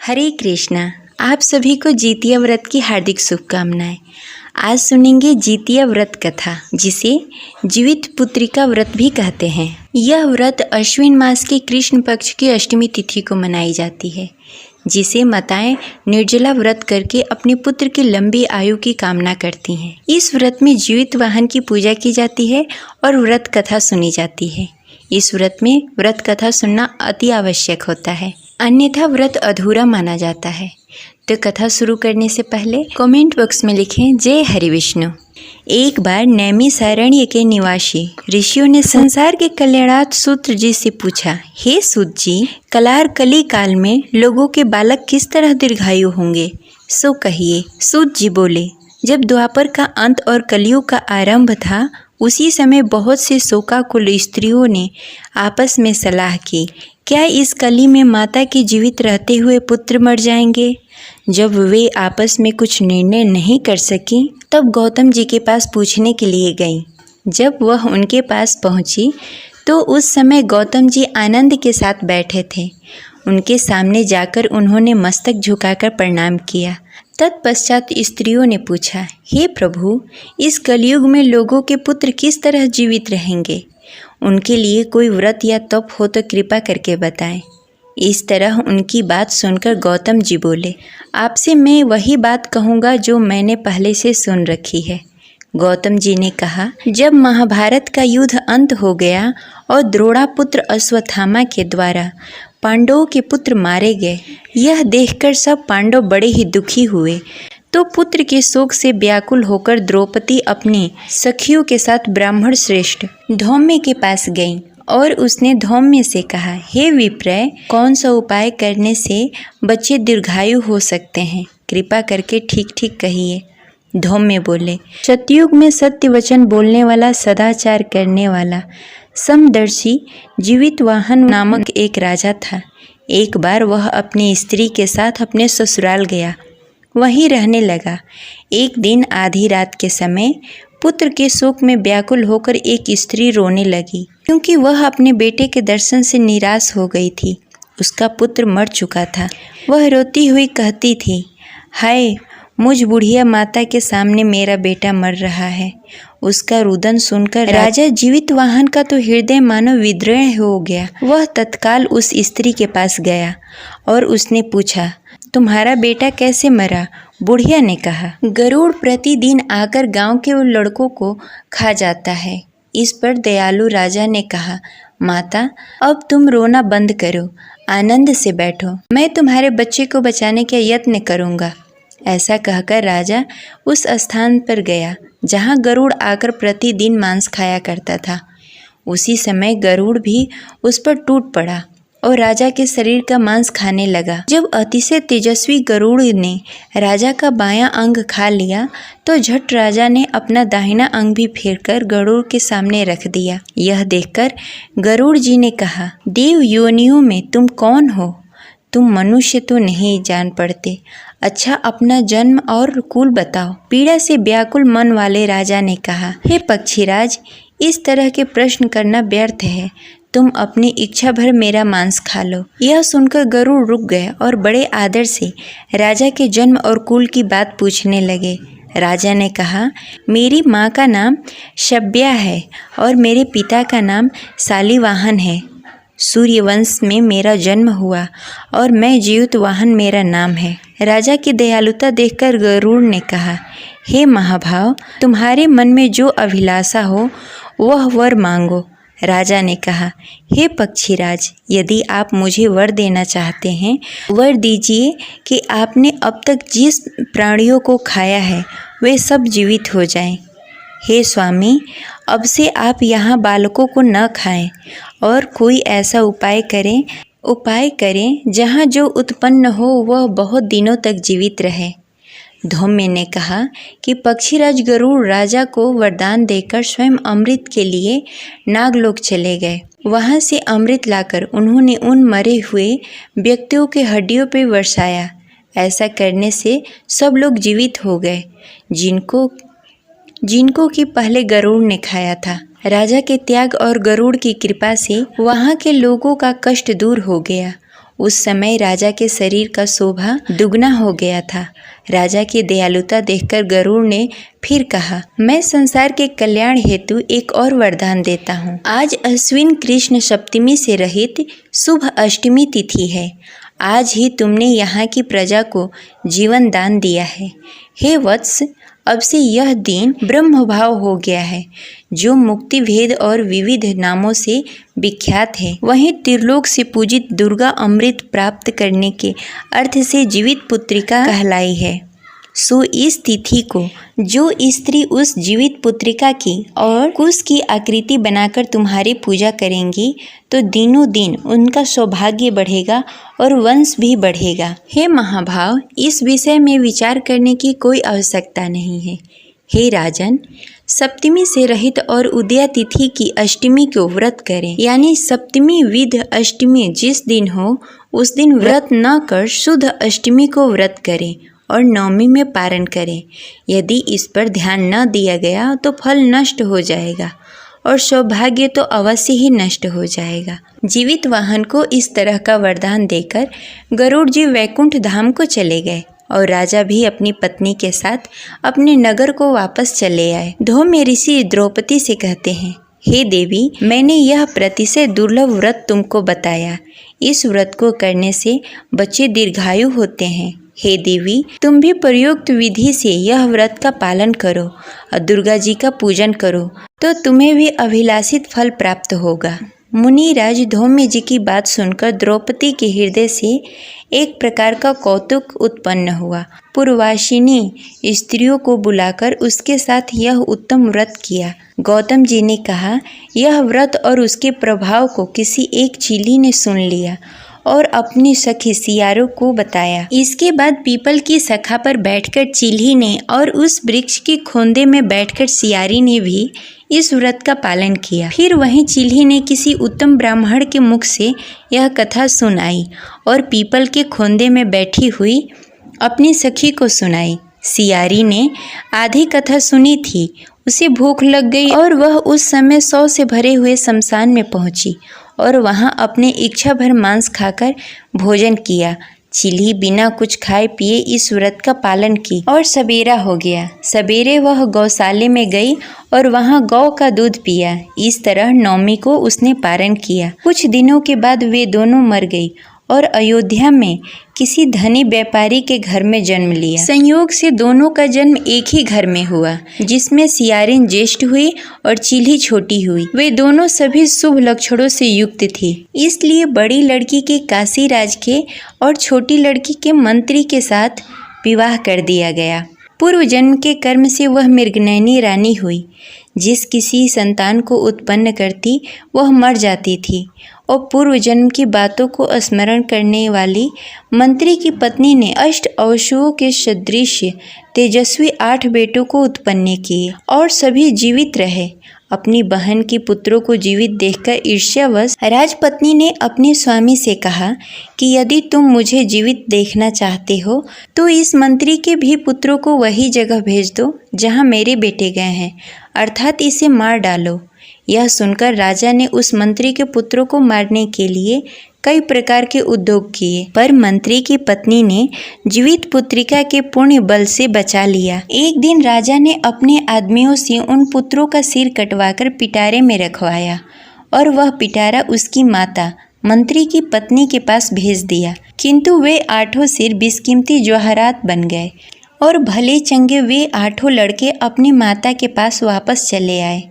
हरे कृष्णा। आप सभी को जितिया व्रत की हार्दिक शुभकामनाएं। आज सुनेंगे जितिया व्रत कथा, जिसे जीवित पुत्रिका व्रत भी कहते हैं। यह व्रत अश्विन मास के कृष्ण पक्ष की अष्टमी तिथि को मनाई जाती है, जिसे माताएं निर्जला व्रत करके अपने पुत्र की लंबी आयु की कामना करती हैं। इस व्रत में जीवित वाहन की पूजा की जाती है और व्रत कथा सुनी जाती है। इस व्रत में व्रत कथा सुनना अति आवश्यक होता है, अन्यथा व्रत अधूरा माना जाता है। तो कथा शुरू करने से पहले कमेंट बॉक्स में लिखें जय हरि विष्णु। एक बार नैमिषारण्य के निवासी ऋषियों ने संसार के कल्याणार्थ सूत जी से पूछा, हे सूत जी, कली काल में लोगों के बालक किस तरह दीर्घायु होंगे, सो कहिए। सूत जी बोले, जब द्वापर का अंत और कलयुग का आरंभ था, उसी समय बहुत से शोकाकुल स्त्रियों ने आपस में सलाह की, क्या इस कली में माता के जीवित रहते हुए पुत्र मर जाएंगे। जब वे आपस में कुछ निर्णय नहीं कर सकी, तब गौतम जी के पास पूछने के लिए गईं। जब वह उनके पास पहुंची तो उस समय गौतम जी आनंद के साथ बैठे थे। उनके सामने जाकर उन्होंने मस्तक झुकाकर प्रणाम किया। तत्पश्चात स्त्रियों ने पूछा, हे प्रभु, इस कलयुग में लोगों के पुत्र किस तरह जीवित रहेंगे। उनके लिए कोई व्रत या तप हो तो कृपा करके बताएं। इस तरह उनकी बात सुनकर गौतम जी बोले, आपसे मैं वही बात कहूँगा जो मैंने पहले से सुन रखी है। गौतम जी ने कहा, जब महाभारत का युद्ध अंत हो गया और द्रोणापुत्र अश्वत्थामा के द्वारा पांडवों के पुत्र मारे गए, यह देखकर सब पांडव बड़े ही दुखी हुए। तो पुत्र के शोक से व्याकुल होकर द्रौपदी अपनी सखियों के साथ ब्राह्मण श्रेष्ठ धौम्य के पास गई और उसने धौम्य से कहा, हे विप्रय, कौन सा उपाय करने से बच्चे दीर्घायु हो सकते हैं, कृपा करके ठीक ठीक कहिए। धौम्य बोले, सतयुग में सत्य वचन बोलने वाला, सदाचार करने वाला, समदर्शी जीवित वाहन नामक एक राजा था। एक बार वह अपनी स्त्री के साथ अपने ससुराल गया, वहीं रहने लगा। एक दिन आधी रात के समय पुत्र के शोक में व्याकुल होकर एक स्त्री रोने लगी, क्योंकि वह अपने बेटे के दर्शन से निराश हो गई थी। उसका पुत्र मर चुका था। वह रोती हुई कहती थी, हाय, मुझ बुढ़िया माता के सामने मेरा बेटा मर रहा है। उसका रुदन सुनकर राजा जीवित वाहन का तो हृदय मानो विद्रोह हो गया। वह तत्काल उस स्त्री के पास गया और उसने पूछा, तुम्हारा बेटा कैसे मरा। बुढ़िया ने कहा, गरुड़ प्रतिदिन आकर गांव के उन लड़कों को खा जाता है। इस पर दयालु राजा ने कहा, माता, अब तुम रोना बंद करो, आनंद से बैठो, मैं तुम्हारे बच्चे को बचाने का यत्न करूँगा। ऐसा कहकर राजा उस स्थान पर गया जहाँ गरुड़ आकर प्रतिदिन मांस खाया करता था। उसी समय गरुड़ भी उस पर टूट पड़ा और राजा के शरीर का मांस खाने लगा। जब अतिशय तेजस्वी गरुड़ ने राजा का बायां अंग खा लिया, तो झट राजा ने अपना दाहिना अंग भी फेरकर गरुड़ के सामने रख दिया। यह देखकर गरुड़ जी ने कहा, देव योनियों में तुम कौन हो? तुम मनुष्य तो नहीं जान पड़ते। अच्छा, अपना जन्म और कुल बताओ। पीड़ा से व्याकुल मन वाले राजा ने कहा, हे पक्षीराज, इस तरह के प्रश्न करना व्यर्थ है। तुम अपनी इच्छा भर मेरा मांस खा लो। यह सुनकर गरुड़ रुक गए और बड़े आदर से राजा के जन्म और कुल की बात पूछने लगे। राजा ने कहा, मेरी माँ का नाम शब्या है और मेरे पिता का नाम शालिवाहन है। सूर्यवंश में मेरा जन्म हुआ और मैं जीवित वाहन मेरा नाम है। राजा की दयालुता देखकर गरुड़ ने कहा, हे महाभाव, तुम्हारे मन में जो अभिलाषा हो वह वर मांगो। राजा ने कहा, हे पक्षीराज, यदि आप मुझे वर देना चाहते हैं, वर दीजिए कि आपने अब तक जिस प्राणियों को खाया है वे सब जीवित हो जाएं। हे स्वामी, अब से आप यहाँ बालकों को न खाएं और कोई ऐसा उपाय करें जहाँ जो उत्पन्न हो वह बहुत दिनों तक जीवित रहे। धौम्य ने कहा कि पक्षीराज गरुड़ राजा को वरदान देकर स्वयं अमृत के लिए नागलोक चले गए। वहाँ से अमृत लाकर उन्होंने उन मरे हुए व्यक्तियों के हड्डियों पर बरसाया। ऐसा करने से सब लोग जीवित हो गए जिनको कि पहले गरुड़ ने खाया था। राजा के त्याग और गरुड़ की कृपा से वहाँ के लोगों का कष्ट दूर हो गया उस समय राजा के शरीर का शोभा दुगना हो गया था। राजा की दयालुता देखकर गरुड़ ने फिर कहा, मैं संसार के कल्याण हेतु एक और वरदान देता हूँ। आज अश्विन कृष्ण सप्तमी से रहित शुभ अष्टमी तिथि है। आज ही तुमने यहाँ की प्रजा को जीवन दान दिया है। हे वत्स, अब से यह दिन ब्रह्म भाव हो गया है, जो मुक्ति भेद और विविध नामों से विख्यात है। वहीं त्रिलोक से पूजित दुर्गा अमृत प्राप्त करने के अर्थ से जीवित पुत्रिका कहलाई है। सो इस तिथि को जो स्त्री उस जीवित पुत्रिका की और कुश की आकृति बनाकर तुम्हारी पूजा करेंगी, तो दिनों दिन उनका सौभाग्य बढ़ेगा और वंश भी बढ़ेगा। हे महाभाव, इस विषय में विचार करने की कोई आवश्यकता नहीं है। हे राजन, सप्तमी से रहित और उदया तिथि की अष्टमी को व्रत करें, यानी सप्तमी विध अष्टमी जिस दिन हो उस दिन व्रत न कर शुद्ध अष्टमी को व्रत करें और नवमी में पारण करें। यदि इस पर ध्यान न दिया गया तो फल नष्ट हो जाएगा और सौभाग्य तो अवश्य ही नष्ट हो जाएगा। जीवित वाहन को इस तरह का वरदान देकर गरुड़ जी वैकुंठ धाम को चले गए और राजा भी अपनी पत्नी के साथ अपने नगर को वापस चले आए। धौम्य ऋषि द्रौपदी से कहते हैं, हे देवी, मैंने यह प्रतिशय दुर्लभ व्रत तुमको बताया। इस व्रत को करने से बच्चे दीर्घायु होते हैं। हे देवी, तुम भी प्रयुक्त विधि से यह व्रत का पालन करो और दुर्गा जी का पूजन करो, तो तुम्हें भी अभिलाषित फल प्राप्त होगा। मुनिराज धौम्य जी की बात सुनकर द्रौपदी के हृदय से एक प्रकार का कौतुक उत्पन्न हुआ। पूर्ववासिनी स्त्रियों को बुलाकर उसके साथ यह उत्तम व्रत किया। गौतम जी ने कहा, यह व्रत और उसके प्रभाव को किसी एक चीली ने सुन लिया और अपनी सखी सियारों को बताया। इसके बाद पीपल की शाखा पर बैठकर चील्ही ने और उस वृक्ष के खोंदे में बैठकर सियारी ने भी इस व्रत का पालन किया। फिर वहीं चील्ही ने किसी उत्तम ब्राह्मण के मुख से यह कथा सुनाई और पीपल के खोंदे में बैठी हुई अपनी सखी को सुनाई। सियारी ने आधी कथा सुनी थी, उसे भूख लग गई और वह उस समय 100 से भरे हुए शमशान में पहुंची और वहां अपने इच्छा भर मांस खाकर भोजन किया। चील्ही बिना कुछ खाए पिए इस व्रत का पालन की और सवेरा हो गया। सवेरे वह गौशाले में गई और वहां गौ का दूध पिया। इस तरह नवमी को उसने पारण किया। कुछ दिनों के बाद वे दोनों मर गई और अयोध्या में किसी धनी व्यापारी के घर में जन्म लिया। संयोग से दोनों का जन्म एक ही घर में हुआ, जिसमें सियारिन ज्येष्ठ हुई और चील्ही छोटी हुई। वे दोनों सभी शुभ लक्षणों से युक्त थी, इसलिए बड़ी लड़की के काशी राज के और छोटी लड़की के मंत्री के साथ विवाह कर दिया गया। पूर्व जन्म के कर्म से वह मृगनयनी रानी हुई। जिस किसी संतान को उत्पन्न करती वह मर जाती थी और पूर्व जन्म की बातों को स्मरण करने वाली मंत्री की पत्नी ने 8 अश्वों के सदृश तेजस्वी 8 बेटों को उत्पन्न किए और सभी जीवित रहे। अपनी बहन की पुत्रों को जीवित देखकर ईर्ष्यावश राजपत्नी ने अपने स्वामी से कहा कि यदि तुम मुझे जीवित देखना चाहते हो तो इस मंत्री के भी पुत्रों को वही जगह भेज दो जहां मेरे बेटे गए हैं, अर्थात इसे मार डालो। यह सुनकर राजा ने उस मंत्री के पुत्रों को मारने के लिए कई प्रकार के उद्योग किए, पर मंत्री की पत्नी ने जीवित पुत्रिका के पुण्य बल से बचा लिया। एक दिन राजा ने अपने आदमियों से उन पुत्रों का सिर कटवाकर पिटारे में रखवाया और वह पिटारा उसकी माता मंत्री की पत्नी के पास भेज दिया, किंतु वे 8 सिर बेशकीमती जवाहरात बन गए और भले चंगे वे 8 लड़के अपनी माता के पास वापस चले आए।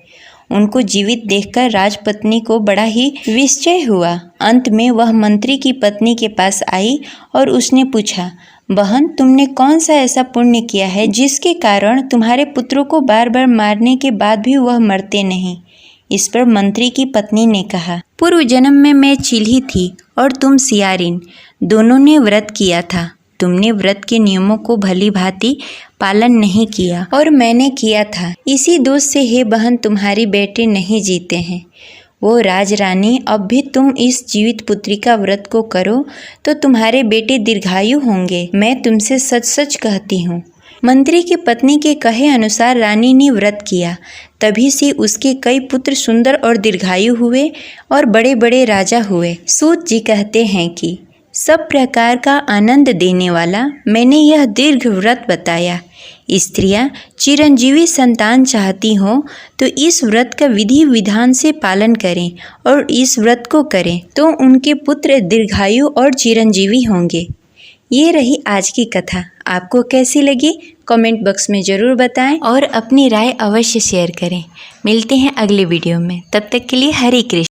उनको जीवित देखकर राजपत्नी को बड़ा ही विस्मय हुआ। अंत में वह मंत्री की पत्नी के पास आई और उसने पूछा, बहन, तुमने कौन सा ऐसा पुण्य किया है जिसके कारण तुम्हारे पुत्रों को बार बार मारने के बाद भी वह मरते नहीं? इस पर मंत्री की पत्नी ने कहा, पूर्व जन्म में मैं चील्ही थी और तुम सियारिन, दोनों ने व्रत किया था। तुमने व्रत के नियमों को भली भांति पालन नहीं किया और मैंने किया था। इसी दोष से हे बहन तुम्हारी बेटे नहीं जीते हैं। वो राजरानी, अब भी तुम इस जीवित पुत्री का व्रत को करो तो तुम्हारे बेटे दीर्घायु होंगे। मैं तुमसे सच सच कहती हूँ। मंत्री की पत्नी के कहे अनुसार रानी ने व्रत किया। तभी से उसके कई पुत्र सुंदर और दीर्घायु हुए और बड़े बड़े राजा हुए। सूत जी कहते हैं कि सब प्रकार का आनंद देने वाला मैंने यह दीर्घ व्रत बताया। स्त्रियां चिरंजीवी संतान चाहती हों तो इस व्रत का विधि विधान से पालन करें और इस व्रत को करें तो उनके पुत्र दीर्घायु और चिरंजीवी होंगे। ये रही आज की कथा। आपको कैसी लगी कमेंट बॉक्स में ज़रूर बताएं और अपनी राय अवश्य शेयर करें। मिलते हैं अगले वीडियो में, तब तक के लिए हरे कृष्ण।